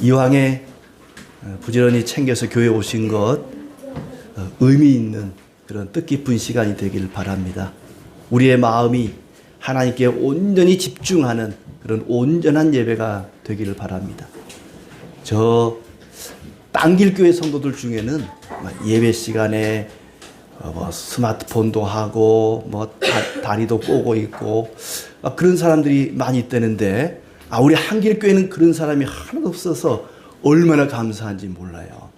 이왕에 부지런히 챙겨서 교회 오신 것 의미 있는 그런 뜻깊은 시간이 되길 바랍니다. 우리의 마음이 하나님께 온전히 집중하는 그런 온전한 예배가 되기를 바랍니다. 저 땅길교회 성도들 중에는 예배 시간에 스마트폰도 하고 다리도 꼬고 있고 그런 사람들이 많이 있다는데 우리 한길교회는 그런 사람이 하나도 없어서 얼마나 감사한지 몰라요.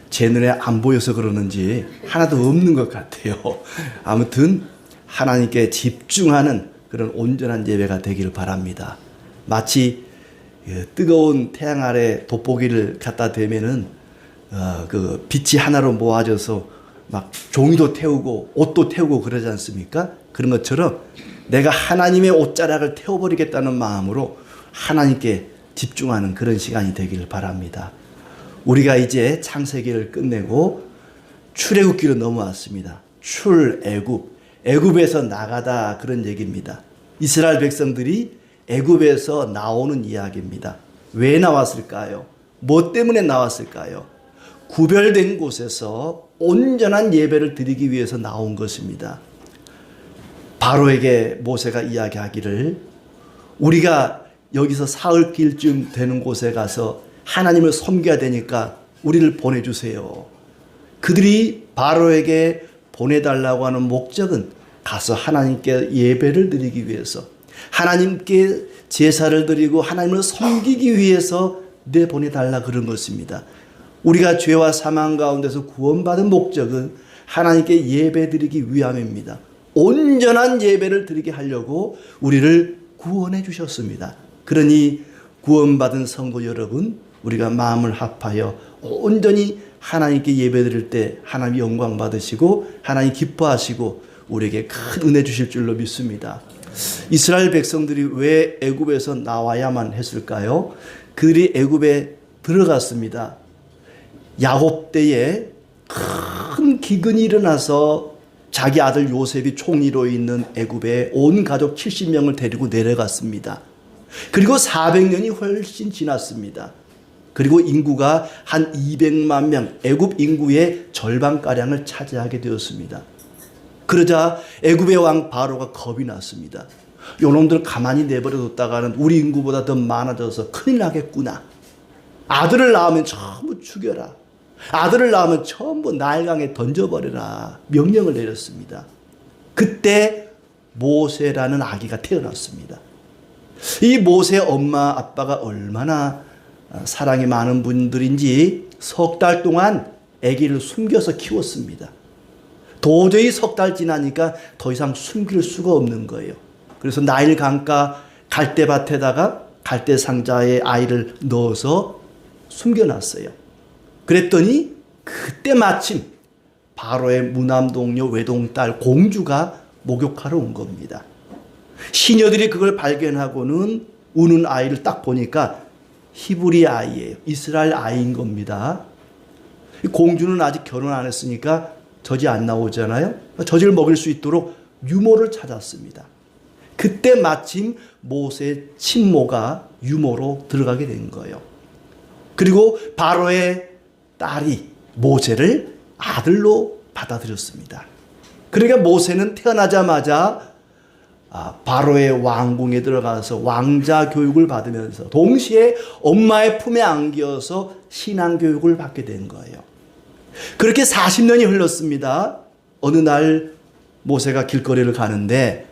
제 눈에 안 보여서 그러는지 하나도 없는 것 같아요. 아무튼 하나님께 집중하는 그런 온전한 예배가 되기를 바랍니다. 마치 뜨거운 태양 아래 돋보기를 갖다 대면은 그 빛이 하나로 모아져서 막 종이도 태우고 옷도 태우고 그러지 않습니까? 그런 것처럼 내가 하나님의 옷자락을 태워버리겠다는 마음으로 하나님께 집중하는 그런 시간이 되기를 바랍니다. 우리가 이제 창세기를 끝내고 출애굽기로 넘어왔습니다. 출애굽, 애굽에서 나가다 그런 얘기입니다. 이스라엘 백성들이 애굽에서 나오는 이야기입니다. 왜 나왔을까요? 뭐 때문에 나왔을까요? 구별된 곳에서 온전한 예배를 드리기 위해서 나온 것입니다. 바로에게 모세가 이야기하기를 우리가 여기서 사흘 길쯤 되는 곳에 가서 하나님을 섬겨야 되니까 우리를 보내주세요. 그들이 바로에게 보내달라고 하는 목적은 가서 하나님께 예배를 드리기 위해서, 하나님께 제사를 드리고 하나님을 섬기기 위해서 내보내달라 그런 것입니다. 우리가 죄와 사망 가운데서 구원받은 목적은 하나님께 예배 드리기 위함입니다. 온전한 예배를 드리게 하려고 우리를 구원해 주셨습니다. 그러니 구원받은 성도 여러분, 우리가 마음을 합하여 온전히 하나님께 예배 드릴 때 하나님 영광 받으시고 하나님 기뻐하시고 우리에게 큰 은혜 주실 줄로 믿습니다. 이스라엘 백성들이 왜 애굽에서 나와야만 했을까요? 그들이 애굽에 들어갔습니다. 야곱 때에 큰 기근이 일어나서 자기 아들 요셉이 총리로 있는 애굽에 온 가족 70명을 데리고 내려갔습니다. 그리고 400년이 훨씬 지났습니다. 그리고 인구가 한 200만 명, 애굽 인구의 절반가량을 차지하게 되었습니다. 그러자 애굽의 왕 바로가 겁이 났습니다. 요놈들 가만히 내버려뒀다가는 우리 인구보다 더 많아져서 큰일 나겠구나. 아들을 낳으면 전부 죽여라. 아들을 낳으면 전부 나일강에 던져버려라. 명령을 내렸습니다. 그때 모세라는 아기가 태어났습니다. 이 모세 엄마 아빠가 얼마나 사랑이 많은 분들인지 석 달 동안 아기를 숨겨서 키웠습니다. 도저히 석 달 지나니까 더 이상 숨길 수가 없는 거예요. 그래서 나일 강가 갈대밭에다가 갈대 상자에 아이를 넣어서 숨겨놨어요. 그랬더니 그때 마침 바로의 무남동녀 외동딸 공주가 목욕하러 온 겁니다. 시녀들이 그걸 발견하고는 우는 아이를 딱 보니까 히브리 아이예요. 이스라엘 아이인 겁니다. 공주는 아직 결혼 안 했으니까 젖이 안 나오잖아요. 젖을 먹일 수 있도록 유모를 찾았습니다. 그때 마침 모세의 친모가 유모로 들어가게 된 거예요. 그리고 바로의 딸이 모세를 아들로 받아들였습니다. 그러니까 모세는 태어나자마자 바로의 왕궁에 들어가서 왕자 교육을 받으면서 동시에 엄마의 품에 안겨서 신앙 교육을 받게 된 거예요. 그렇게 40년이 흘렀습니다. 어느 날 모세가 길거리를 가는데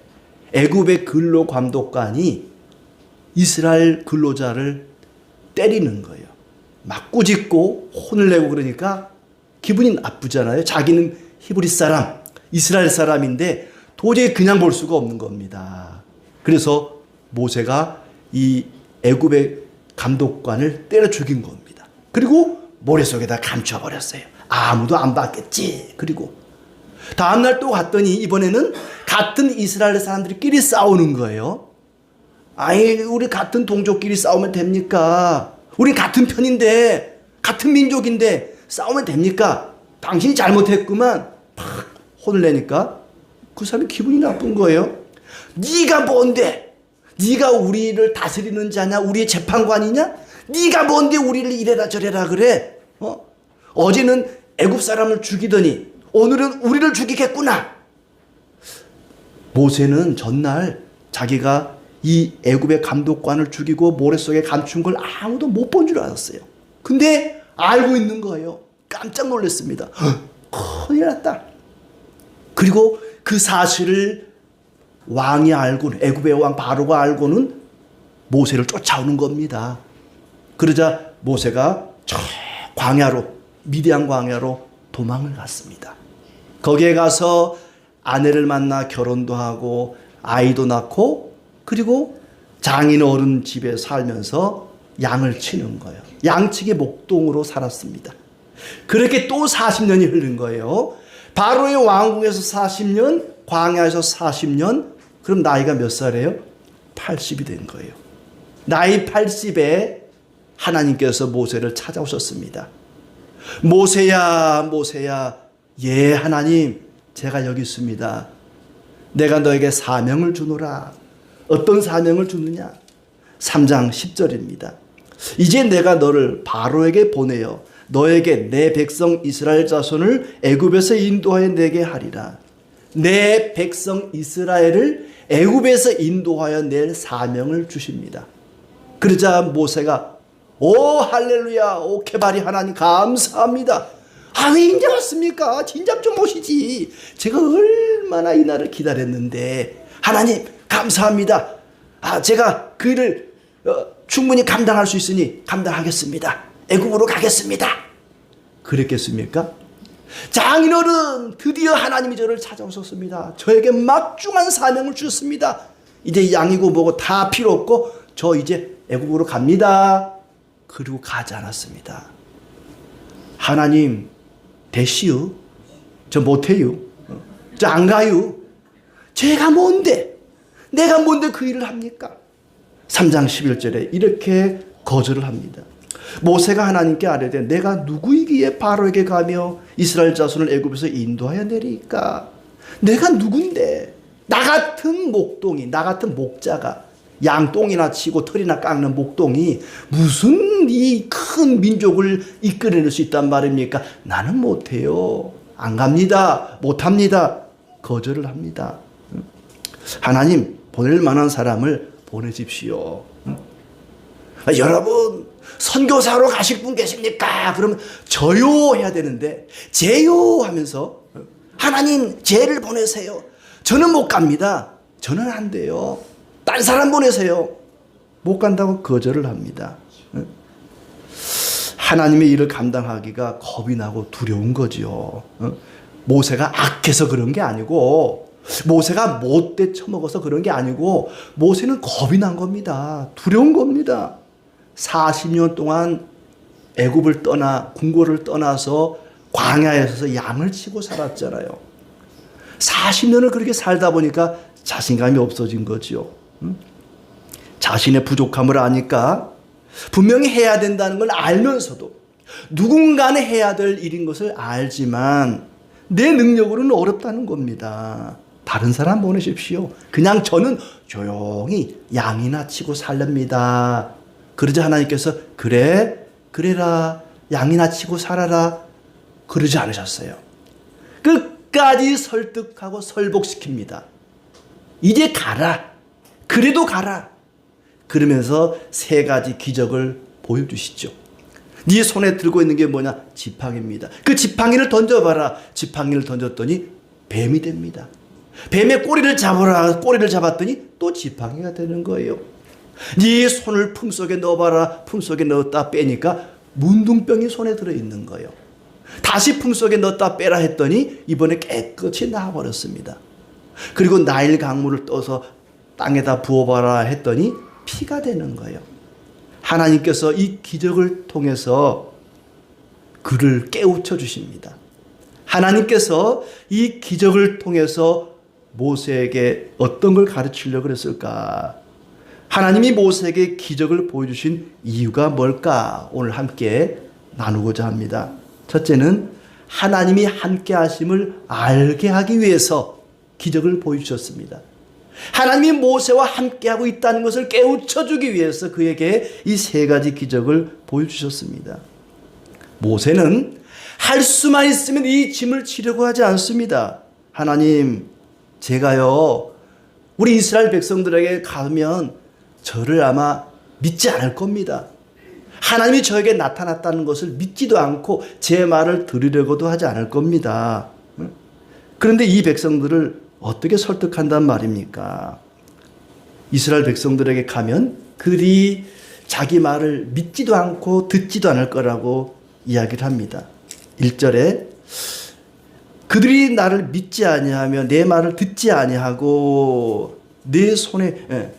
애굽의 근로 감독관이 이스라엘 근로자를 때리는 거예요. 막 꾸짖고 혼을 내고 그러니까 기분이 나쁘잖아요. 자기는 히브리 사람, 이스라엘 사람인데 도저히 그냥 볼 수가 없는 겁니다. 그래서 모세가 이 애굽의 감독관을 때려 죽인 겁니다. 그리고 모래 속에다 감춰버렸어요. 아무도 안 봤겠지. 그리고 다음날 또 갔더니 이번에는 같은 이스라엘 사람들끼리 싸우는 거예요. 아니, 우리 같은 동족끼리 싸우면 됩니까? 우리 같은 편인데, 같은 민족인데 싸우면 됩니까? 당신이 잘못했구만. 팍 혼을 내니까 그 사람이 기분이 나쁜 거예요. 네가 뭔데? 네가 우리를 다스리는 자냐? 우리의 재판관이냐? 네가 뭔데 우리를 이래라 저래라 그래? 어제는 애굽 사람을 죽이더니 오늘은 우리를 죽이겠구나. 모세는 전날 자기가 이 애굽의 감독관을 죽이고 모래 속에 감춘 걸 아무도 못 본 줄 알았어요. 근데 알고 있는 거예요. 깜짝 놀랐습니다. 큰일 났다. 그리고 그 사실을 왕이 알고는, 애굽의 왕 바로가 알고는 모세를 쫓아오는 겁니다. 그러자 모세가 저 광야로, 미디안 광야로 도망을 갔습니다. 거기에 가서 아내를 만나 결혼도 하고 아이도 낳고, 그리고 장인 어른 집에 살면서 양을 치는 거예요. 양치기 목동으로 살았습니다. 그렇게 또 40년이 흐른 거예요. 바로의 왕궁에서 40년, 광야에서 40년, 그럼 나이가 몇 살이에요? 80이 된 거예요. 나이 80에 하나님께서 모세를 찾아오셨습니다. 모세야, 모세야. 예, 하나님, 제가 여기 있습니다. 내가 너에게 사명을 주노라. 어떤 사명을 주느냐? 3장 10절입니다. 이제 내가 너를 바로에게 보내어 너에게 내 백성 이스라엘 자손을 애굽에서 인도하여 내게 하리라. 내 백성 이스라엘을 애굽에서 인도하여 낼 사명을 주십니다. 그러자 모세가 오 할렐루야, 오 케바리 하나님 감사합니다. 왜 인제 왔습니까? 진작 좀 오시지. 제가 얼마나 이 날을 기다렸는데. 하나님 감사합니다. 제가 그 일을 충분히 감당할 수 있으니 감당하겠습니다. 애굽으로 가겠습니다. 그랬겠습니까? 장인어른, 드디어 하나님이 저를 찾아오셨습니다. 저에게 막중한 사명을 주셨습니다. 이제 양이고 뭐고 다 필요 없고 저 이제 애굽으로 갑니다. 그리고 가지 않았습니다. 하나님 대시유, 저 못해요, 저 안 가요. 제가 뭔데, 내가 뭔데 그 일을 합니까? 3장 11절에 이렇게 거절을 합니다. 모세가 하나님께 아뢰되 내가 누구이기에 바로에게 가며 이스라엘 자손을 애굽에서 인도하여 내리까? 내가 누군데? 나 같은 목동이, 나 같은 목자가 양똥이나 치고 털이나 깎는 목동이 무슨 이 큰 민족을 이끌어낼 수 있단 말입니까? 나는 못해요. 안 갑니다. 못합니다. 거절을 합니다. 하나님, 보낼 만한 사람을 보내십시오. 여러분, 선교사로 가실 분 계십니까? 그러면 저요 해야 되는데 제요 하면서 하나님 쟤를 보내세요. 저는 못 갑니다. 저는 안 돼요. 딴 사람 보내세요. 못 간다고 거절을 합니다. 하나님의 일을 감당하기가 겁이 나고 두려운 거죠. 모세가 악해서 그런 게 아니고, 모세가 못돼 처먹어서 그런 게 아니고, 모세는 겁이 난 겁니다. 두려운 겁니다. 40년 동안 애굽을 떠나, 궁궐을 떠나서 광야에서 양을 치고 살았잖아요. 40년을 그렇게 살다 보니까 자신감이 없어진 거죠. 자신의 부족함을 아니까 분명히 해야 된다는 걸 알면서도 누군가는 해야 될 일인 것을 알지만 내 능력으로는 어렵다는 겁니다. 다른 사람 보내십시오. 그냥 저는 조용히 양이나 치고 살렵니다. 그러자 하나님께서 그래라, 양이나 치고 살아라, 그러지 않으셨어요. 끝까지 설득하고 설복시킵니다. 이제 가라. 그래도 가라. 그러면서 3가지 기적을 보여주시죠. 네 손에 들고 있는 게 뭐냐? 지팡이입니다. 그 지팡이를 던져봐라. 지팡이를 던졌더니 뱀이 됩니다. 뱀의 꼬리를 잡아라. 꼬리를 잡았더니 또 지팡이가 되는 거예요. 네 손을 품속에 넣어봐라. 품속에 넣었다 빼니까 문둥병이 손에 들어있는 거예요. 다시 품속에 넣었다 빼라 했더니 이번에 깨끗이 나와버렸습니다. 그리고 나일 강물을 떠서 땅에다 부어봐라 했더니 피가 되는 거예요. 하나님께서 이 기적을 통해서 그를 깨우쳐 주십니다. 하나님께서 이 기적을 통해서 모세에게 어떤 걸 가르치려고 그랬을까? 하나님이 모세에게 기적을 보여주신 이유가 뭘까? 오늘 함께 나누고자 합니다. 첫째는 하나님이 함께 하심을 알게 하기 위해서 기적을 보여주셨습니다. 하나님이 모세와 함께하고 있다는 것을 깨우쳐주기 위해서 그에게 이 세 가지 기적을 보여주셨습니다. 모세는 할 수만 있으면 이 짐을 지려고 하지 않습니다. 하나님, 제가요, 우리 이스라엘 백성들에게 가면 저를 아마 믿지 않을 겁니다. 하나님이 저에게 나타났다는 것을 믿지도 않고 제 말을 들으려고도 하지 않을 겁니다. 그런데 이 백성들을 어떻게 설득한단 말입니까? 이스라엘 백성들에게 가면 그들이 자기 말을 믿지도 않고 듣지도 않을 거라고 이야기를 합니다. 1절에 그들이 나를 믿지 아니하며 내 말을 듣지 아니하고 내 손에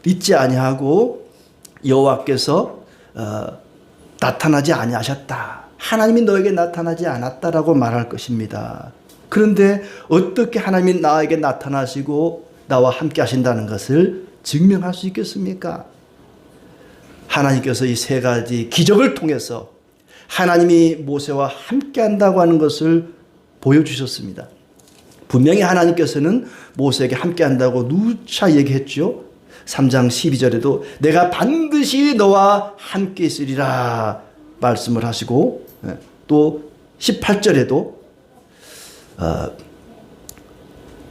믿지 아니하고 여호와께서 나타나지 아니하셨다. 하나님이 너에게 나타나지 않았다라고 말할 것입니다. 그런데 어떻게 하나님이 나에게 나타나시고 나와 함께 하신다는 것을 증명할 수 있겠습니까? 하나님께서 이 세 가지 기적을 통해서 하나님이 모세와 함께 한다고 하는 것을 보여주셨습니다. 분명히 하나님께서는 모세에게 함께 한다고 누차 얘기했죠. 3장 12절에도 내가 반드시 너와 함께 있으리라 말씀을 하시고, 또 18절에도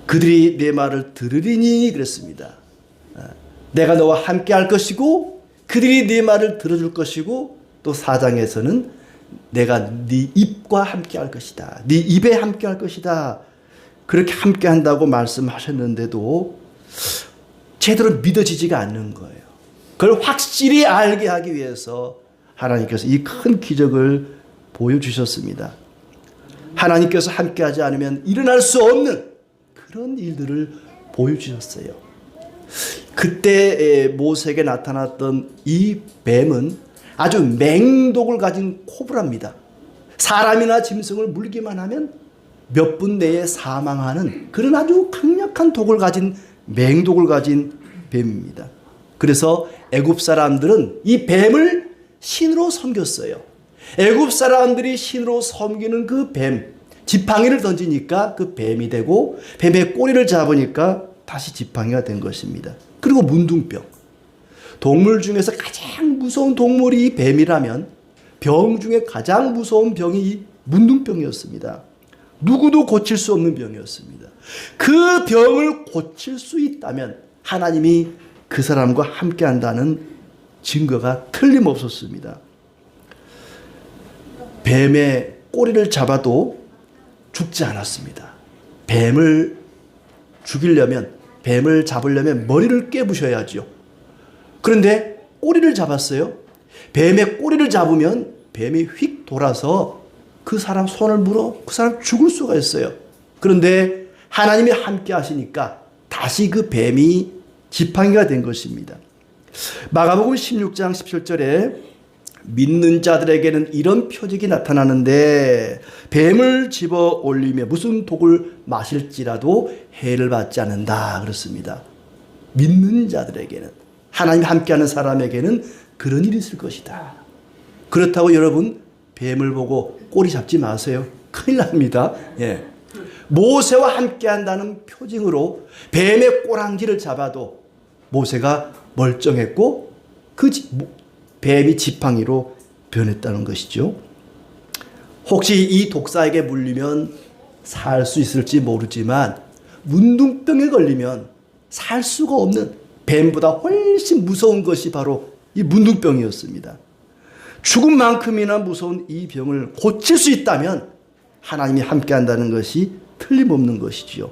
그들이 내 말을 들으리니 그랬습니다. 내가 너와 함께 할 것이고 그들이 네 말을 들어줄 것이고, 또 4장에서는 내가 네 입과 함께 할 것이다. 네 입에 함께 할 것이다. 그렇게 함께 한다고 말씀하셨는데도 제대로 믿어지지가 않는 거예요. 그걸 확실히 알게 하기 위해서 하나님께서 이 큰 기적을 보여주셨습니다. 하나님께서 함께하지 않으면 일어날 수 없는 그런 일들을 보여주셨어요. 그때 모세에게 나타났던 이 뱀은 아주 맹독을 가진 코브라입니다. 사람이나 짐승을 물기만 하면 몇 분 내에 사망하는 그런 아주 강력한 독을 가진 맹독을 가진 뱀입니다. 그래서 애굽 사람들은 이 뱀을 신으로 섬겼어요. 애굽 사람들이 신으로 섬기는 그 뱀, 지팡이를 던지니까 그 뱀이 되고 뱀의 꼬리를 잡으니까 다시 지팡이가 된 것입니다. 그리고 문둥병. 동물 중에서 가장 무서운 동물이 이 뱀이라면 병 중에 가장 무서운 병이 이 문둥병이었습니다. 누구도 고칠 수 없는 병이었습니다. 그 병을 고칠 수 있다면 하나님이 그 사람과 함께 한다는 증거가 틀림없었습니다. 뱀의 꼬리를 잡아도 죽지 않았습니다. 뱀을 죽이려면, 뱀을 잡으려면 머리를 깨부셔야죠. 그런데 꼬리를 잡았어요. 뱀의 꼬리를 잡으면 뱀이 휙 돌아서 그 사람 손을 물어 그 사람 죽을 수가 있어요. 그런데 하나님이 함께 하시니까 다시 그 뱀이 지팡이가 된 것입니다. 마가복음 16장 17절에 믿는 자들에게는 이런 표적이 나타나는데 뱀을 집어 올리며 무슨 독을 마실지라도 해를 받지 않는다 그렇습니다. 믿는 자들에게는, 하나님 함께하는 사람에게는 그런 일이 있을 것이다. 그렇다고 여러분 뱀을 보고 꼬리 잡지 마세요. 큰일 납니다. 예. 모세와 함께한다는 표징으로 뱀의 꼬랑지를 잡아도 모세가 멀쩡했고 그 뱀이 지팡이로 변했다는 것이죠. 혹시 이 독사에게 물리면 살 수 있을지 모르지만 문둥병에 걸리면 살 수가 없는, 뱀보다 훨씬 무서운 것이 바로 이 문둥병이었습니다. 죽음만큼이나 무서운 이 병을 고칠 수 있다면 하나님이 함께한다는 것이 틀림없는 것이지요.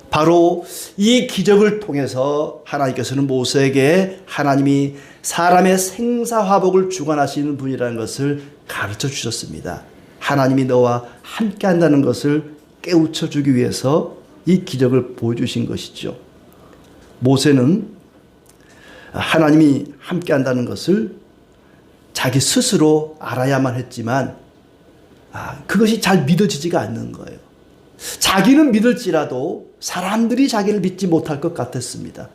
바로 이 기적을 통해서 하나님께서는 모세에게 하나님이 사람의 생사화복을 주관하시는 분이라는 것을 가르쳐 주셨습니다. 하나님이 너와 함께한다는 것을 깨우쳐 주기 위해서 이 기적을 보여주신 것이죠. 모세는 하나님이 함께한다는 것을 자기 스스로 알아야만 했지만 그것이 잘 믿어지지가 않는 거예요. 자기는 믿을지라도 사람들이 자기를 믿지 못할 것 같았습니다.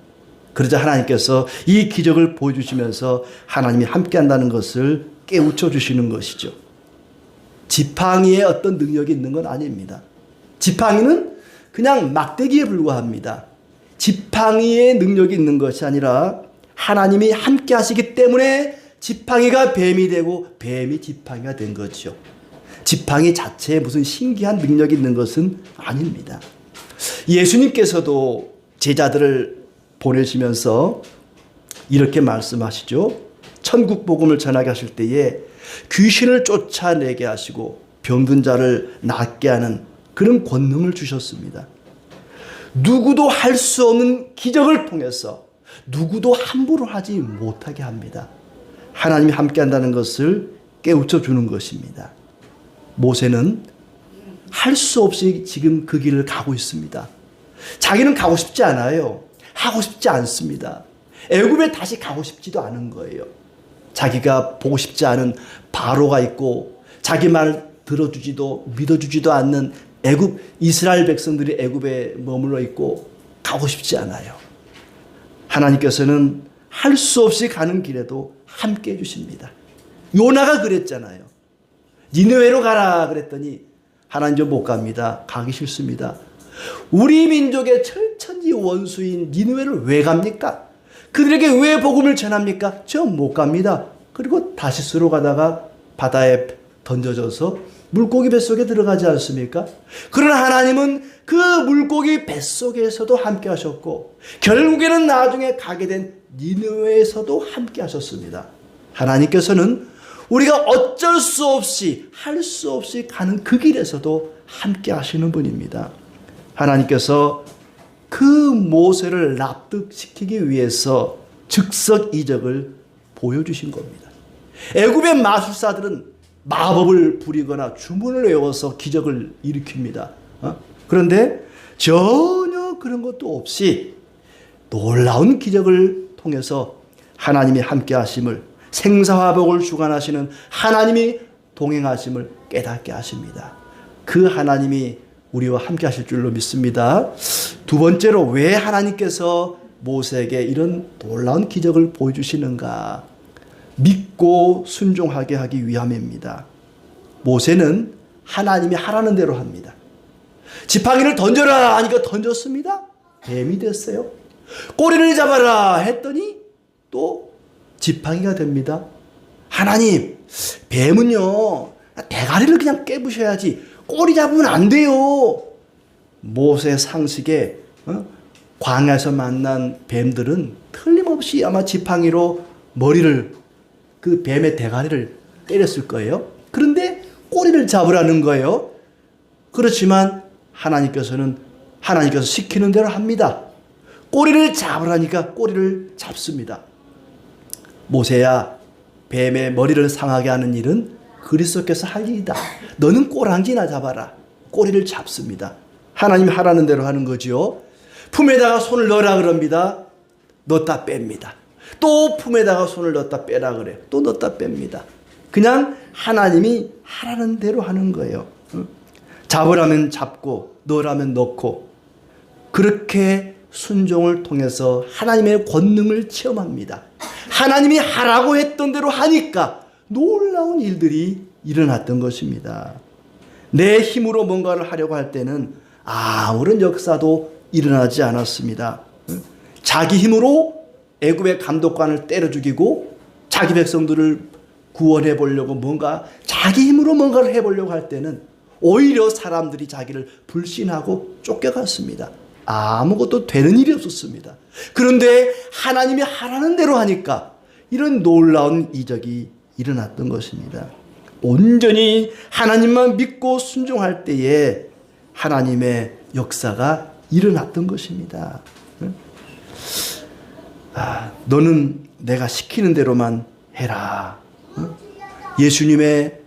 그러자 하나님께서 이 기적을 보여주시면서 하나님이 함께한다는 것을 깨우쳐 주시는 것이죠. 지팡이에 어떤 능력이 있는 건 아닙니다. 지팡이는 그냥 막대기에 불과합니다. 지팡이의 능력이 있는 것이 아니라 하나님이 함께 하시기 때문에 지팡이가 뱀이 되고 뱀이 지팡이가 된 거죠. 지팡이 자체에 무슨 신기한 능력이 있는 것은 아닙니다. 예수님께서도 제자들을 보내시면서 이렇게 말씀하시죠. 천국 복음을 전하게 하실 때에 귀신을 쫓아내게 하시고 병든 자를 낫게 하는 그런 권능을 주셨습니다. 누구도 할 수 없는 기적을 통해서 누구도 함부로 하지 못하게 합니다. 하나님이 함께 한다는 것을 깨우쳐 주는 것입니다. 모세는 할 수 없이 지금 그 길을 가고 있습니다. 자기는 가고 싶지 않아요. 하고 싶지 않습니다. 애굽에 다시 가고 싶지도 않은 거예요. 자기가 보고 싶지 않은 바로가 있고 자기 말 들어주지도 믿어주지도 않는 애굽 이스라엘 백성들이 애굽에 머물러 있고 가고 싶지 않아요. 하나님께서는 할 수 없이 가는 길에도 함께 해주십니다. 요나가 그랬잖아요. 니느웨로 가라 그랬더니 하나님 저 못 갑니다. 가기 싫습니다. 우리 민족의 철천지 원수인 니느웨를 왜 갑니까? 그들에게 왜 복음을 전합니까? 저 못 갑니다. 그리고 다시스로 가다가 바다에 던져져서 물고기 뱃속에 들어가지 않습니까? 그러나 하나님은 그 물고기 뱃속에서도 함께 하셨고 결국에는 나중에 가게 된 니느웨에서도 함께 하셨습니다. 하나님께서는 우리가 어쩔 수 없이 할 수 없이 가는 그 길에서도 함께 하시는 분입니다. 하나님께서 그 모세를 납득시키기 위해서 즉석 이적을 보여주신 겁니다. 애굽의 마술사들은 마법을 부리거나 주문을 외워서 기적을 일으킵니다. 그런데 전혀 그런 것도 없이 놀라운 기적을 통해서 하나님이 함께 하심을, 생사화복을 주관하시는 하나님이 동행하심을 깨닫게 하십니다. 그 하나님이 우리와 함께 하실 줄로 믿습니다. 두 번째로 왜 하나님께서 모세에게 이런 놀라운 기적을 보여주시는가? 믿고 순종하게 하기 위함입니다. 모세는 하나님이 하라는 대로 합니다. 지팡이를 던져라 하니까 던졌습니다. 뱀이 됐어요. 꼬리를 잡아라 했더니 또 지팡이가 됩니다. 하나님, 뱀은요 대가리를 그냥 깨부셔야지 꼬리 잡으면 안 돼요. 모세 상식에 광야에서 만난 뱀들은 틀림없이 아마 지팡이로 머리를, 그 뱀의 대가리를 때렸을 거예요. 그런데 꼬리를 잡으라는 거예요. 그렇지만 하나님께서 시키는 대로 합니다. 꼬리를 잡으라니까 꼬리를 잡습니다. 모세야, 뱀의 머리를 상하게 하는 일은 그리스도께서 할 일이다. 너는 꼬랑지나 잡아라. 꼬리를 잡습니다. 하나님이 하라는 대로 하는 거죠. 품에다가 손을 넣으라 그럽니다. 넣었다 뺍니다. 또 품에다가 손을 넣었다 빼라 그래. 또 넣었다 뺍니다. 그냥 하나님이 하라는 대로 하는 거예요. 잡으라면 잡고 넣으라면 넣고, 그렇게 순종을 통해서 하나님의 권능을 체험합니다. 하나님이 하라고 했던 대로 하니까 놀라운 일들이 일어났던 것입니다. 내 힘으로 뭔가를 하려고 할 때는 아무런 역사도 일어나지 않았습니다. 자기 힘으로 애굽의 감독관을 때려 죽이고 자기 백성들을 구원해 보려고 자기 힘으로 뭔가를 해보려고 할 때는 오히려 사람들이 자기를 불신하고 쫓겨갔습니다. 아무것도 되는 일이 없었습니다. 그런데 하나님이 하라는 대로 하니까 이런 놀라운 이적이 일어났던 것입니다. 온전히 하나님만 믿고 순종할 때에 하나님의 역사가 일어났던 것입니다. 너는 내가 시키는 대로만 해라. 예수님의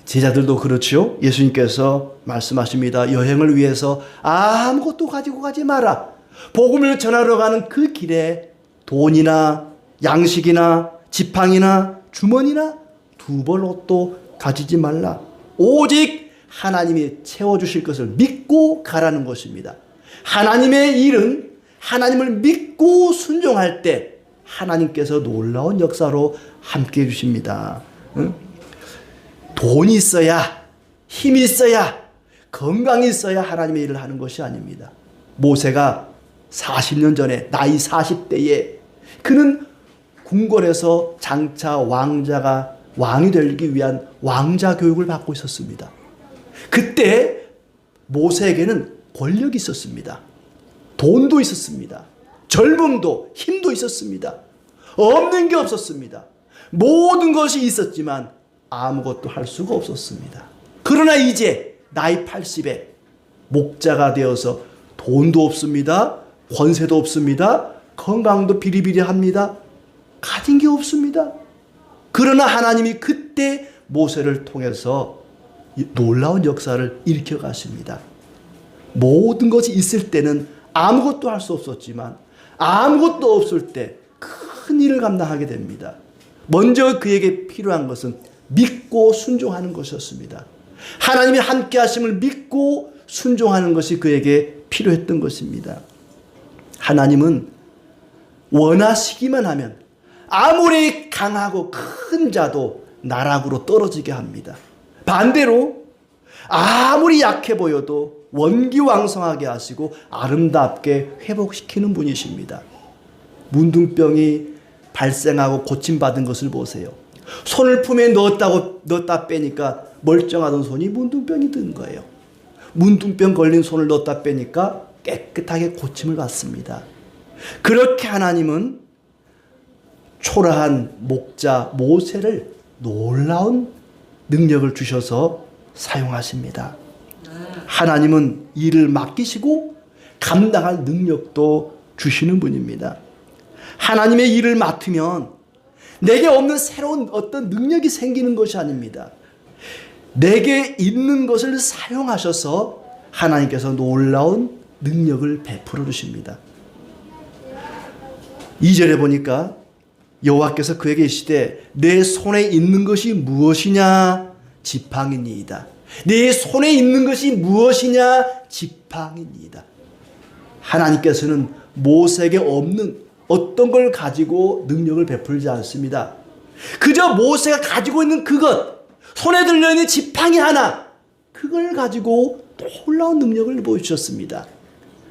제자들도 그렇죠. 예수님께서 말씀하십니다. 여행을 위해서 아무것도 가지고 가지 마라. 복음을 전하러 가는 그 길에 돈이나 양식이나 지팡이나 주머니나 두 벌 옷도 가지지 말라. 오직 하나님이 채워주실 것을 믿고 가라는 것입니다. 하나님의 일은 하나님을 믿고 순종할 때 하나님께서 놀라운 역사로 함께 해주십니다. 돈이 있어야, 힘이 있어야, 건강이 있어야 하나님의 일을 하는 것이 아닙니다. 모세가 40년 전에 나이 40대에 그는 궁궐에서 장차 왕이 되기 위한 왕자 교육을 받고 있었습니다. 그때 모세에게는 권력이 있었습니다. 돈도 있었습니다. 젊음도 힘도 있었습니다. 없는 게 없었습니다. 모든 것이 있었지만 아무것도 할 수가 없었습니다. 그러나 이제 나이 80에 목자가 되어서 돈도 없습니다. 권세도 없습니다. 건강도 비리비리합니다. 가진 게 없습니다. 그러나 하나님이 그때 모세를 통해서 놀라운 역사를 일으켜 가십니다. 모든 것이 있을 때는 아무것도 할 수 없었지만 아무것도 없을 때 큰 일을 감당하게 됩니다. 먼저 그에게 필요한 것은 믿고 순종하는 것이었습니다. 하나님이 함께 하심을 믿고 순종하는 것이 그에게 필요했던 것입니다. 하나님은 원하시기만 하면 아무리 강하고 큰 자도 나락으로 떨어지게 합니다. 반대로 아무리 약해 보여도 원기왕성하게 하시고 아름답게 회복시키는 분이십니다. 문둥병이 발생하고 고침받은 것을 보세요. 손을 품에 넣었다 빼니까 멀쩡하던 손이 문둥병이 든 거예요. 문둥병 걸린 손을 넣었다 빼니까 깨끗하게 고침을 받습니다. 그렇게 하나님은 초라한 목자 모세를 놀라운 능력을 주셔서 사용하십니다. 하나님은 일을 맡기시고 감당할 능력도 주시는 분입니다. 하나님의 일을 맡으면 내게 없는 새로운 어떤 능력이 생기는 것이 아닙니다. 내게 있는 것을 사용하셔서 하나님께서 놀라운 능력을 베풀어 주십니다. 2절에 보니까 여호와께서 그에게 이르시되 내 손에 있는 것이 무엇이냐 지팡이니이다. 내 손에 있는 것이 무엇이냐 지팡이니이다. 하나님께서는 모세에게 없는 어떤 걸 가지고 능력을 베풀지 않습니다. 그저 모세가 가지고 있는 그것, 손에 들려있는 지팡이 하나, 그걸 가지고 놀라운 능력을 보여주셨습니다.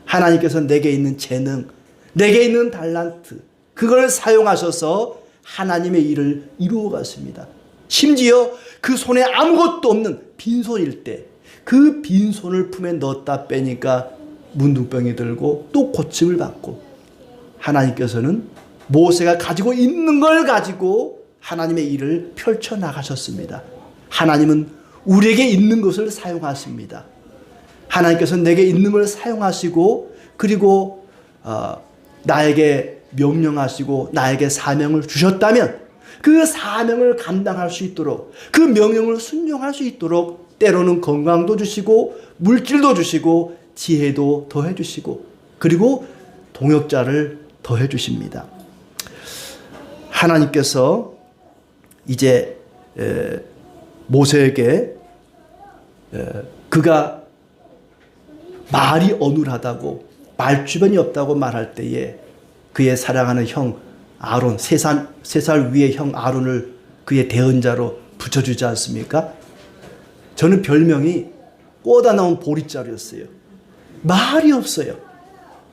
하나님께서 내게 있는 재능, 내게 있는 달란트, 그걸 사용하셔서 하나님의 일을 이루어 갔습니다. 심지어 그 손에 아무것도 없는 빈손일 때 그 빈손을 품에 넣었다 빼니까 문둥병이 들고 또 고침을 받고, 하나님께서는 모세가 가지고 있는 걸 가지고 하나님의 일을 펼쳐나가셨습니다. 하나님은 우리에게 있는 것을 사용하십니다. 하나님께서는 내게 있는 걸 사용하시고 그리고 나에게 명령하시고 나에게 사명을 주셨다면 그 사명을 감당할 수 있도록, 그 명령을 순종할 수 있도록 때로는 건강도 주시고 물질도 주시고 지혜도 더해 주시고 그리고 동역자를 더해 주십니다. 하나님께서 이제 모세에게 그가 말이 어눌하다고 말 주변이 없다고 말할 때에 그의 사랑하는 형 아론, 3살 위의 형 아론을 그의 대언자로 붙여주지 않습니까? 저는 별명이 꼬다 나온 보리자루였어요. 말이 없어요.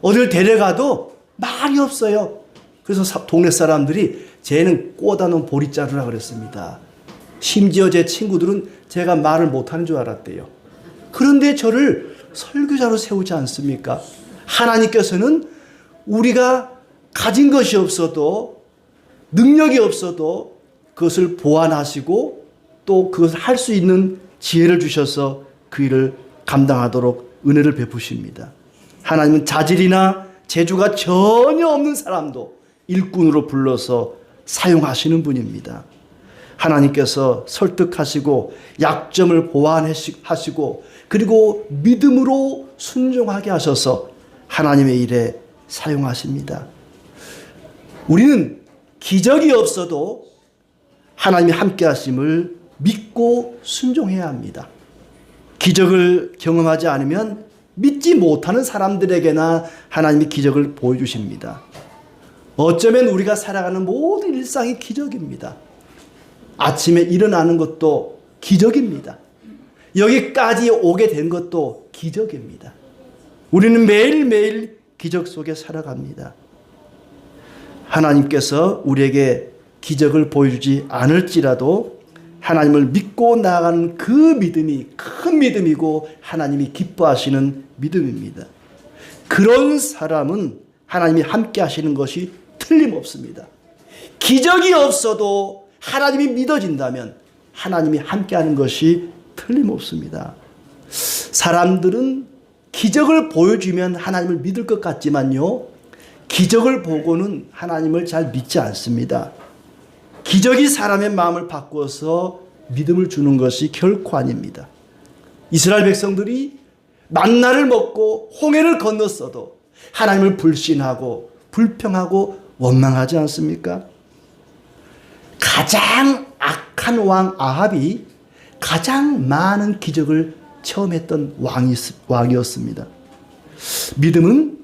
어딜 데려가도 말이 없어요. 그래서 동네 사람들이 쟤는 꼬다 놓은 보리자루라 그랬습니다. 심지어 제 친구들은 제가 말을 못하는 줄 알았대요. 그런데 저를 설교자로 세우지 않습니까? 하나님께서는 우리가 가진 것이 없어도, 능력이 없어도 그것을 보완하시고 또 그것을 할 수 있는 지혜를 주셔서 그 일을 감당하도록 은혜를 베푸십니다. 하나님은 자질이나 재주가 전혀 없는 사람도 일꾼으로 불러서 사용하시는 분입니다. 하나님께서 설득하시고 약점을 보완하시고 그리고 믿음으로 순종하게 하셔서 하나님의 일에 사용하십니다. 우리는 기적이 없어도 하나님이 함께 하심을 믿고 순종해야 합니다. 기적을 경험하지 않으면 믿지 못하는 사람들에게나 하나님이 기적을 보여주십니다. 어쩌면 우리가 살아가는 모든 일상이 기적입니다. 아침에 일어나는 것도 기적입니다. 여기까지 오게 된 것도 기적입니다. 우리는 매일매일 기적 속에 살아갑니다. 하나님께서 우리에게 기적을 보여주지 않을지라도 하나님을 믿고 나아가는 그 믿음이 큰 믿음이고 하나님이 기뻐하시는 믿음입니다. 그런 사람은 하나님이 함께 하시는 것이 틀림없습니다. 기적이 없어도 하나님이 믿어진다면 하나님이 함께 하는 것이 틀림없습니다. 사람들은 기적을 보여주면 하나님을 믿을 것 같지만요, 기적을 보고는 하나님을 잘 믿지 않습니다. 기적이 사람의 마음을 바꾸어서 믿음을 주는 것이 결코 아닙니다. 이스라엘 백성들이 만나를 먹고 홍해를 건넜어도 하나님을 불신하고 불평하고 원망하지 않습니까? 가장 악한 왕 아합이 가장 많은 기적을 체험했던 왕이었습니다. 믿음은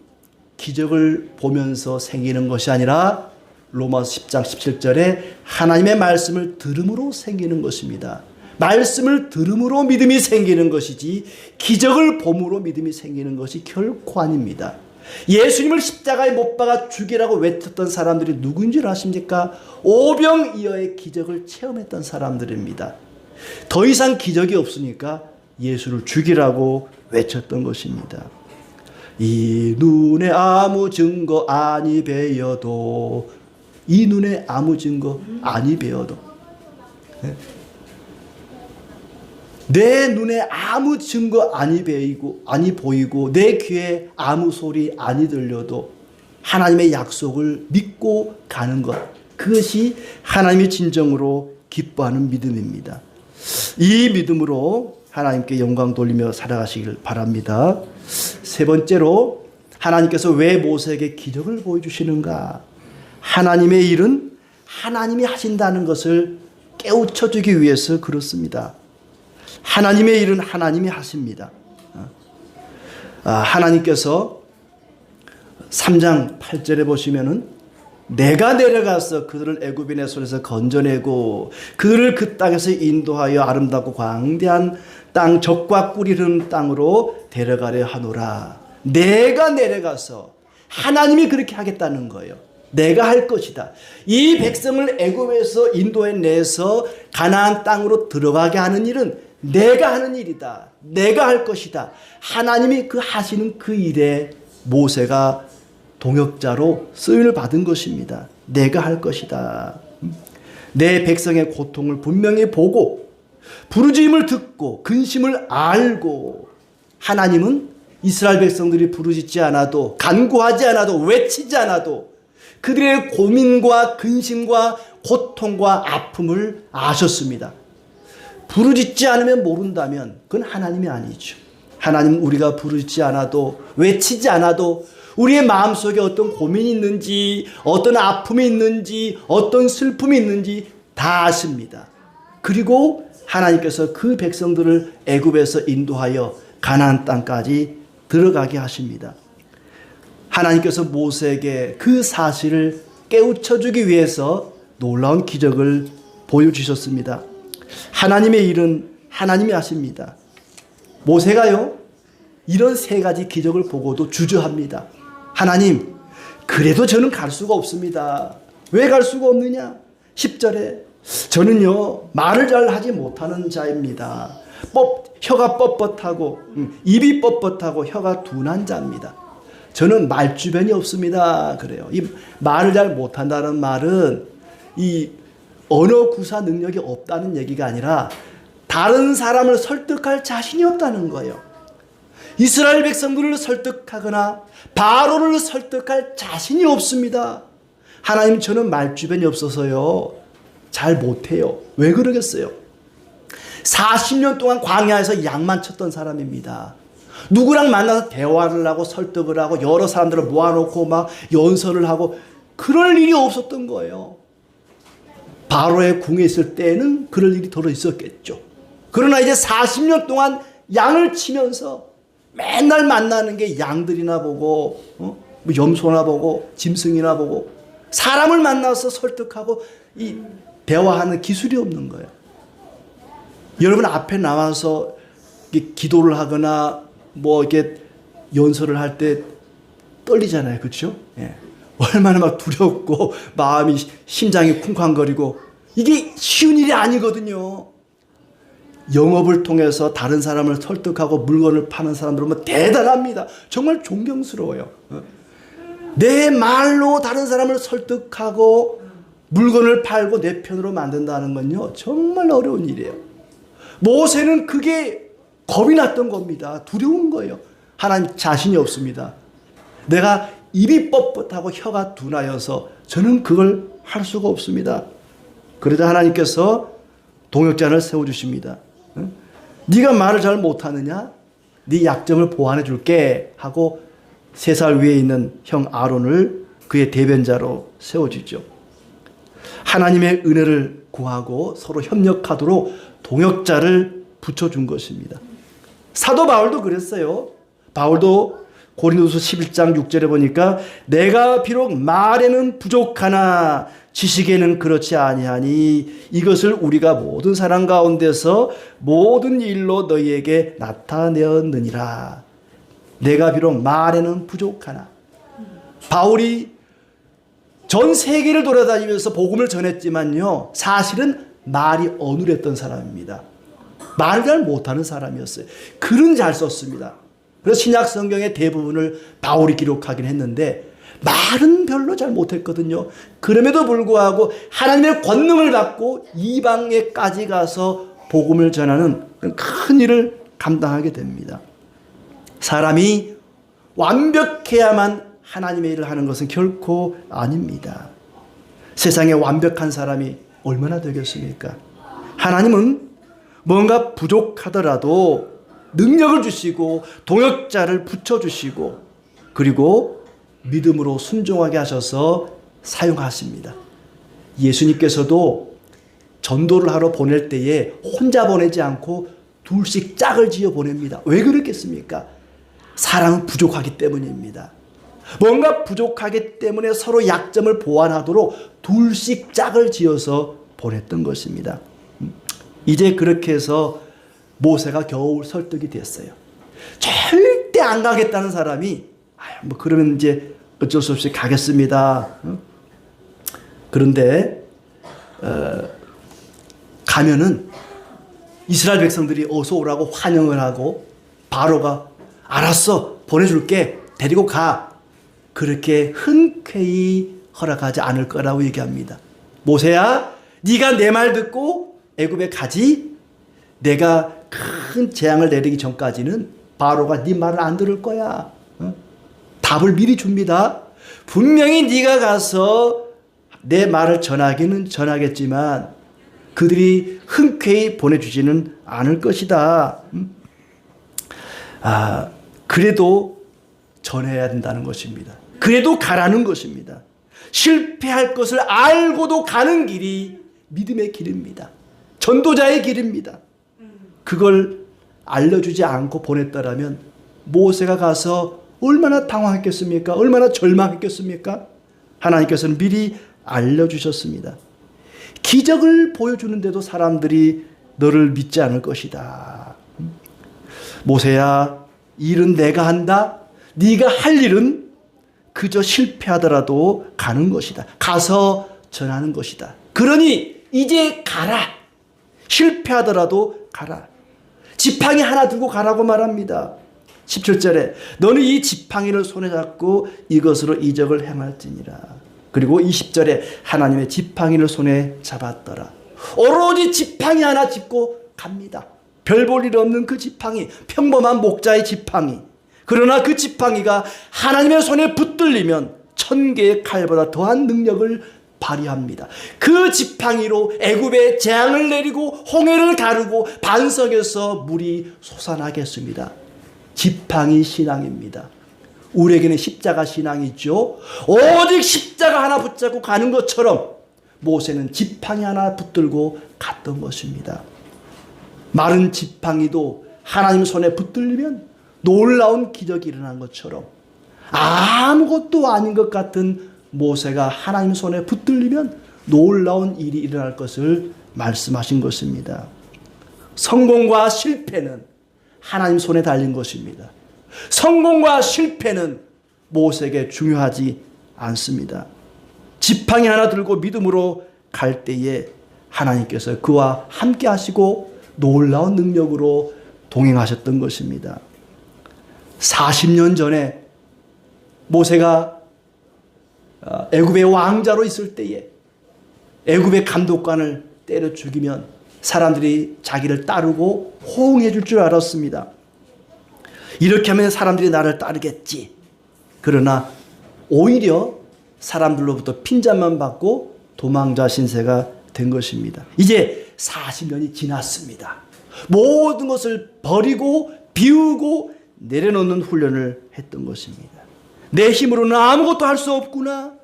기적을 보면서 생기는 것이 아니라 로마서 10장 17절에 하나님의 말씀을 들음으로 생기는 것입니다. 말씀을 들음으로 믿음이 생기는 것이지 기적을 봄으로 믿음이 생기는 것이 결코 아닙니다. 예수님을 십자가에 못 박아 죽이라고 외쳤던 사람들이 누구인 줄 아십니까? 오병이어의 기적을 체험했던 사람들입니다. 더 이상 기적이 없으니까 예수를 죽이라고 외쳤던 것입니다. 이 눈에 아무 증거 아니 배여도, 이 눈에 아무 증거 아니 배여도, 내 눈에 아무 증거 아니 보이고 내 귀에 아무 소리 아니 들려도 하나님의 약속을 믿고 가는 것, 그것이 하나님이 진정으로 기뻐하는 믿음입니다. 이 믿음으로 하나님께 영광 돌리며 살아가시길 바랍니다. 세 번째로, 하나님께서 왜 모세에게 기적을 보여주시는가? 하나님의 일은 하나님이 하신다는 것을 깨우쳐주기 위해서 그렇습니다. 하나님의 일은 하나님이 하십니다. 하나님께서 3장 8절에 보시면은 내가 내려가서 그들을 애굽인의 손에서 건져내고 그들을 그 땅에서 인도하여 아름답고 광대한 땅, 젖과 꿀이 흐르는 땅으로 데려가려 하노라. 내가 내려가서, 하나님이 그렇게 하겠다는 거예요. 내가 할 것이다. 이 백성을 애굽에서 인도해내서 가나안 땅으로 들어가게 하는 일은 내가 하는 일이다. 내가 할 것이다. 하나님이 그 하시는 그 일에 모세가 동역자로 쓰임을 받은 것입니다. 내가 할 것이다. 내 백성의 고통을 분명히 보고 부르짖음을 듣고 근심을 알고, 하나님은 이스라엘 백성들이 부르짖지 않아도, 간구하지 않아도, 외치지 않아도 그들의 고민과 근심과 고통과 아픔을 아셨습니다. 부르짖지 않으면 모른다면 그건 하나님이 아니죠. 하나님은 우리가 부르짖지 않아도, 외치지 않아도 우리의 마음속에 어떤 고민이 있는지, 어떤 아픔이 있는지, 어떤 슬픔이 있는지 다 아십니다. 그리고 하나님께서 그 백성들을 애굽에서 인도하여 가나안 땅까지 들어가게 하십니다. 하나님께서 모세에게 그 사실을 깨우쳐주기 위해서 놀라운 기적을 보여주셨습니다. 하나님의 일은 하나님이 하십니다. 모세가요, 이런 세 가지 기적을 보고도 주저합니다. 하나님, 그래도 저는 갈 수가 없습니다. 왜 갈 수가 없느냐? 10절에 저는요, 말을 잘 하지 못하는 자입니다. 혀가 뻣뻣하고 입이 뻣뻣하고 혀가 둔한 자입니다. 저는 말주변이 없습니다. 그래요. 이 말을 잘 못한다는 말은 이 언어 구사 능력이 없다는 얘기가 아니라 다른 사람을 설득할 자신이 없다는 거예요. 이스라엘 백성들을 설득하거나 바로를 설득할 자신이 없습니다. 하나님, 저는 말주변이 없어서요, 잘 못해요. 왜 그러겠어요? 40년 동안 광야에서 양만 쳤던 사람입니다. 누구랑 만나서 대화를 하고 설득을 하고 여러 사람들을 모아놓고 막 연설을 하고 그럴 일이 없었던 거예요. 바로의 궁에 있을 때는 그럴 일이 더러 있었겠죠. 그러나 이제 40년 동안 양을 치면서 맨날 만나는 게 양들이나 보고 뭐 염소나 보고 짐승이나 보고, 사람을 만나서 설득하고 이 대화하는 기술이 없는 거예요. 여러분 앞에 나와서 기도를 하거나 뭐 이렇게 연설을 할 때 떨리잖아요. 그렇죠? 예. 얼마나 막 두렵고 마음이 심장이 쿵쾅거리고 이게 쉬운 일이 아니거든요. 영업을 통해서 다른 사람을 설득하고 물건을 파는 사람들은 대단합니다. 정말 존경스러워요. 내 말로 다른 사람을 설득하고 물건을 팔고 내 편으로 만든다는 건요, 정말 어려운 일이에요. 모세는 그게 겁이 났던 겁니다. 두려운 거예요. 하나님 자신이 없습니다. 내가 입이 뻣뻣하고 혀가 둔하여서 저는 그걸 할 수가 없습니다. 그러자 하나님께서 동역자를 세워주십니다. 네가 말을 잘 못하느냐? 네 약점을 보완해 줄게 하고 3살 위에 있는 형 아론을 그의 대변자로 세워주죠. 하나님의 은혜를 구하고 서로 협력하도록 동역자를 붙여준 것입니다. 사도 바울도 그랬어요. 바울도 고린도서 11장 6절에 보니까 내가 비록 말에는 부족하나 지식에는 그렇지 아니하니 이것을 우리가 모든 사람 가운데서 모든 일로 너희에게 나타내었느니라. 내가 비록 말에는 부족하나. 바울이 전 세계를 돌아다니면서 복음을 전했지만요, 사실은 말이 어눌했던 사람입니다. 말 잘 못하는 사람이었어요. 글은 잘 썼습니다. 그래서 신약 성경의 대부분을 바울이 기록하긴 했는데 말은 별로 잘 못했거든요. 그럼에도 불구하고 하나님의 권능을 받고 이방에까지 가서 복음을 전하는 큰 일을 감당하게 됩니다. 사람이 완벽해야만 하나님의 일을 하는 것은 결코 아닙니다. 세상에 완벽한 사람이 얼마나 되겠습니까? 하나님은 뭔가 부족하더라도 능력을 주시고 동역자를 붙여주시고 그리고 믿음으로 순종하게 하셔서 사용하십니다. 예수님께서도 전도를 하러 보낼 때에 혼자 보내지 않고 둘씩 짝을 지어 보냅니다. 왜 그렇겠습니까? 사랑은 부족하기 때문입니다. 뭔가 부족하기 때문에 서로 약점을 보완하도록 둘씩 짝을 지어서 보냈던 것입니다. 이제 그렇게 해서 모세가 겨우 설득이 됐어요. 절대 안 가겠다는 사람이 그러면 이제 어쩔 수 없이 가겠습니다. 그런데 가면은 이스라엘 백성들이 어서 오라고 환영을 하고 바로가 알았어, 보내줄게, 데리고 가, 그렇게 흔쾌히 허락하지 않을 거라고 얘기합니다. 모세야, 네가 내 말 듣고 애굽에 가지. 내가 큰 재앙을 내리기 전까지는 바로가 네 말을 안 들을 거야. 답을 미리 줍니다. 분명히 네가 가서 내 말을 전하기는 전하겠지만 그들이 흔쾌히 보내주지는 않을 것이다. 그래도 전해야 된다는 것입니다. 그래도 가라는 것입니다. 실패할 것을 알고도 가는 길이 믿음의 길입니다. 전도자의 길입니다. 그걸 알려주지 않고 보냈더라면 모세가 가서 얼마나 당황했겠습니까? 얼마나 절망했겠습니까? 하나님께서는 미리 알려주셨습니다. 기적을 보여주는데도 사람들이 너를 믿지 않을 것이다. 모세야, 일은 내가 한다. 네가 할 일은 그저 실패하더라도 가는 것이다. 가서 전하는 것이다. 그러니 이제 가라. 실패하더라도 가라. 지팡이 하나 들고 가라고 말합니다. 17절에 너는 이 지팡이를 손에 잡고 이것으로 이적을 행할지니라. 그리고 20절에 하나님의 지팡이를 손에 잡았더라. 오로지 지팡이 하나 짚고 갑니다. 별 볼 일 없는 그 지팡이, 평범한 목자의 지팡이. 그러나 그 지팡이가 하나님의 손에 붙들리면 1000개의 칼보다 더한 능력을 발휘합니다. 그 지팡이로 애굽에 재앙을 내리고 홍해를 가르고 반석에서 물이 솟아나게 했습니다. 지팡이 신앙입니다. 우리에게는 십자가 신앙이 있죠. 오직 십자가 하나 붙잡고 가는 것처럼 모세는 지팡이 하나 붙들고 갔던 것입니다. 마른 지팡이도 하나님 손에 붙들리면 놀라운 기적이 일어난 것처럼 아무것도 아닌 것 같은 모세가 하나님 손에 붙들리면 놀라운 일이 일어날 것을 말씀하신 것입니다. 성공과 실패는 하나님 손에 달린 것입니다. 성공과 실패는 모세에게 중요하지 않습니다. 지팡이 하나 들고 믿음으로 갈 때에 하나님께서 그와 함께 하시고 놀라운 능력으로 동행하셨던 것입니다. 40년 전에 모세가 애굽의 왕자로 있을 때에 애굽의 감독관을 때려 죽이면 사람들이 자기를 따르고 호응해 줄 줄 알았습니다. 이렇게 하면 사람들이 나를 따르겠지. 그러나 오히려 사람들로부터 핀잔만 받고 도망자 신세가 된 것입니다. 이제 40년이 지났습니다. 모든 것을 버리고 비우고 내려놓는 훈련을 했던 것입니다. 내 힘으로는 아무것도 할 수 없구나.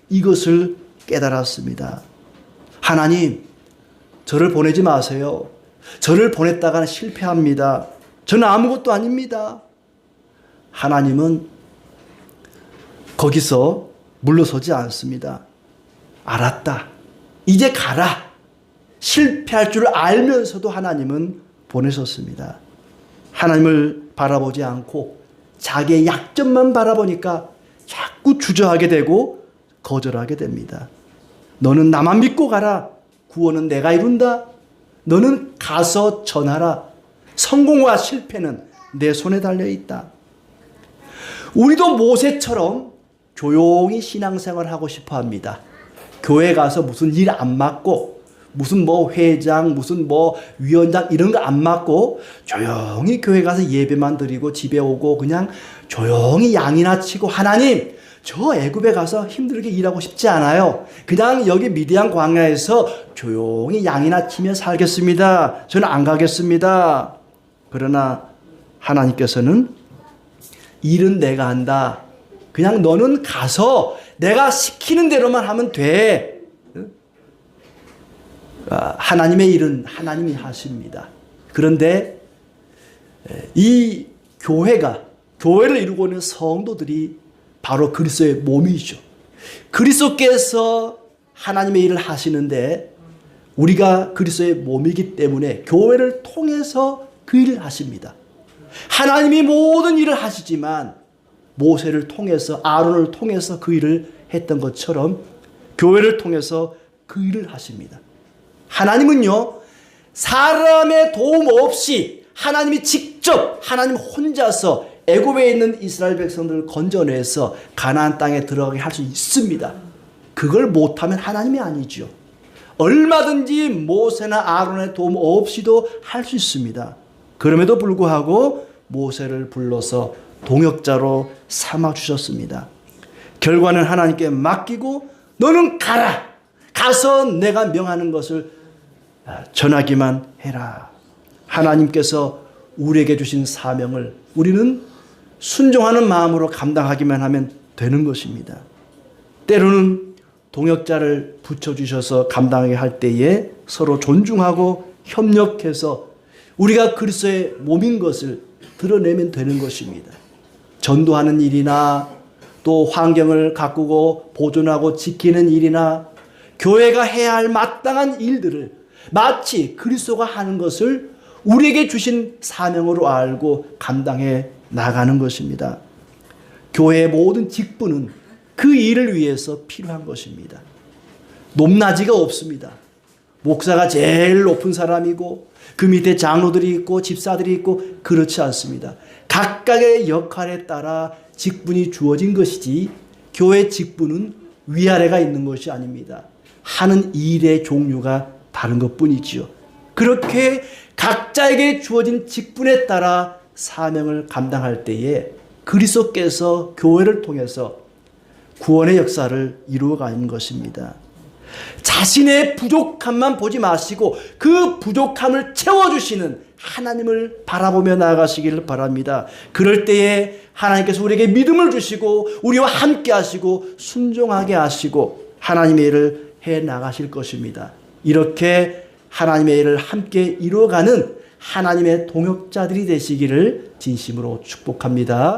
이것을 깨달았습니다. 하나님, 저를 보내지 마세요. 저를 보냈다가는 실패합니다. 저는 아무것도 아닙니다. 하나님은 거기서 물러서지 않습니다. 알았다. 이제 가라. 실패할 줄 알면서도 하나님은 보내셨습니다. 하나님을 바라보지 않고 자기의 약점만 바라보니까 자꾸 주저하게 되고 거절하게 됩니다. 너는 나만 믿고 가라. 구원은 내가 이룬다. 너는 가서 전하라. 성공과 실패는 내 손에 달려있다. 우리도 모세처럼 조용히 신앙생활을 하고 싶어 합니다. 교회 가서 무슨 일 안 맡고 무슨 회장 무슨 위원장 이런 거 안 맡고 조용히 교회 가서 예배만 드리고 집에 오고 그냥 조용히 양이나 치고 하나님 저 애굽에 가서 힘들게 일하고 싶지 않아요. 그냥 여기 미디안 광야에서 조용히 양이나 치며 살겠습니다. 저는 안 가겠습니다. 그러나 하나님께서는 일은 내가 한다. 그냥 너는 가서 내가 시키는 대로만 하면 돼. 하나님의 일은 하나님이 하십니다. 그런데 이 교회를 이루고 있는 성도들이 바로 그리스도의 몸이죠. 그리스도께서 하나님의 일을 하시는데 우리가 그리스도의 몸이기 때문에 교회를 통해서 그 일을 하십니다. 하나님이 모든 일을 하시지만 모세를 통해서 아론을 통해서 그 일을 했던 것처럼 교회를 통해서 그 일을 하십니다. 하나님은요, 사람의 도움 없이 하나님이 직접 하나님 혼자서 애굽에 있는 이스라엘 백성들을 건져내서 가나안 땅에 들어가게 할 수 있습니다. 그걸 못하면 하나님이 아니죠. 얼마든지 모세나 아론의 도움 없이도 할 수 있습니다. 그럼에도 불구하고 모세를 불러서 동역자로 삼아주셨습니다. 결과는 하나님께 맡기고 너는 가라. 가서 내가 명하는 것을 전하기만 해라. 하나님께서 우리에게 주신 사명을 우리는 순종하는 마음으로 감당하기만 하면 되는 것입니다. 때로는 동역자를 붙여주셔서 감당하게 할 때에 서로 존중하고 협력해서 우리가 그리스도의 몸인 것을 드러내면 되는 것입니다. 전도하는 일이나 또 환경을 가꾸고 보존하고 지키는 일이나 교회가 해야 할 마땅한 일들을 마치 그리스도가 하는 것을 우리에게 주신 사명으로 알고 감당해 나가는 것입니다. 교회의 모든 직분은 그 일을 위해서 필요한 것입니다. 높낮이가 없습니다. 목사가 제일 높은 사람이고 그 밑에 장로들이 있고 집사들이 있고 그렇지 않습니다. 각각의 역할에 따라 직분이 주어진 것이지 교회 직분은 위아래가 있는 것이 아닙니다. 하는 일의 종류가 다른 것뿐이지요. 그렇게 각자에게 주어진 직분에 따라 사명을 감당할 때에 그리스도께서 교회를 통해서 구원의 역사를 이루어가는 것입니다. 자신의 부족함만 보지 마시고 그 부족함을 채워주시는 하나님을 바라보며 나아가시기를 바랍니다. 그럴 때에 하나님께서 우리에게 믿음을 주시고 우리와 함께 하시고 순종하게 하시고 하나님의 일을 해 나가실 것입니다. 이렇게 하나님의 일을 함께 이루어가는 하나님의 동역자들이 되시기를 진심으로 축복합니다.